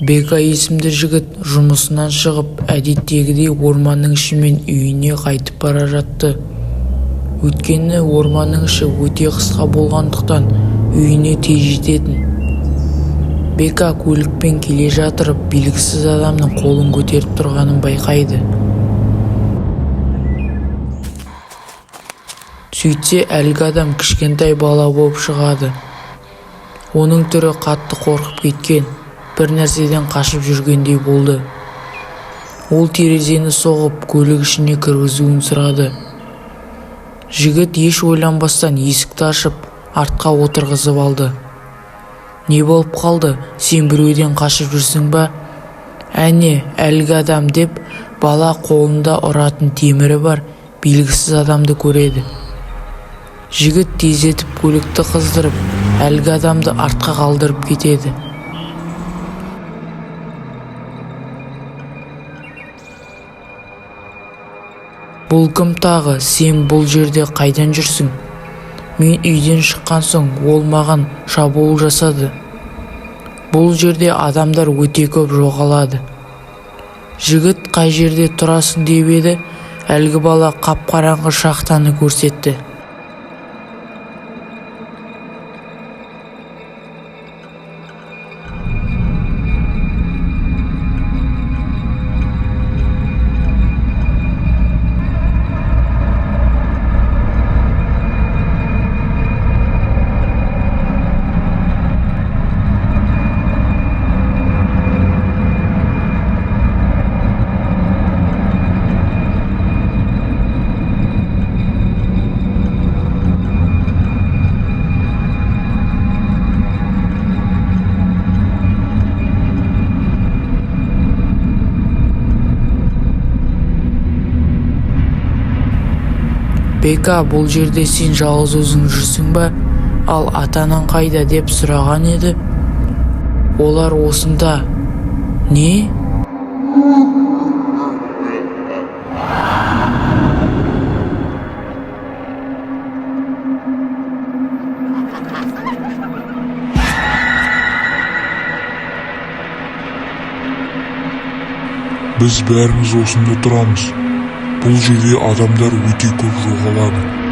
Бека есімді жігіт жұмысынан шығып әдеттегідей орманның ішімен үйіне қайтып бара жатты. Өйткені орманның іші өте қысқа болғандықтан үйіне тез жететін. Бека көлікпен келе жатырып белгісіз адамның қолын көтеріп тұрғанын байқайды. Сөйтсе әлгі адам кішкентай бала болып шығады. Оның түрі қатты қорқып кеткен, бір нәрседен қашып жүргендей болды. Ол терезені соғып көлік ішіне кіргізуін сұрады. Жігіт еш ойланбастан есікті ашып, артқа отырғызып алды. «Не болып қалды? Сен біреуден қашып жүрсің ба?» «Әне, әлгі адам» деп бала қолында ұратын темірі бар белгісіз адамды көреді. Жігіт тездетіп көлікті қыздырып, әлгі адамды артқа қалдырып кетеді. «Бұл кім тағы? Сен бұл жерде қайдан жүрсің?» «Мен үйден шыққан соң ол маған шабуыл жасады. Бұл жерде адамдар өте көп жоғалады». Жігіт «Қай жерде тұрасың?» деп еді, әлгі бала қап-қараңғы шахтаны көрсетті. «Бека, бұл жерде сен жалғыз өзің жүрсің ба? Ал атаның қайда?» деп сұраған еді. «Олар осында». «Не?» «Біз бәріміз осында тұрамыз. Бұл жерде адамдар өте көп жоғалады.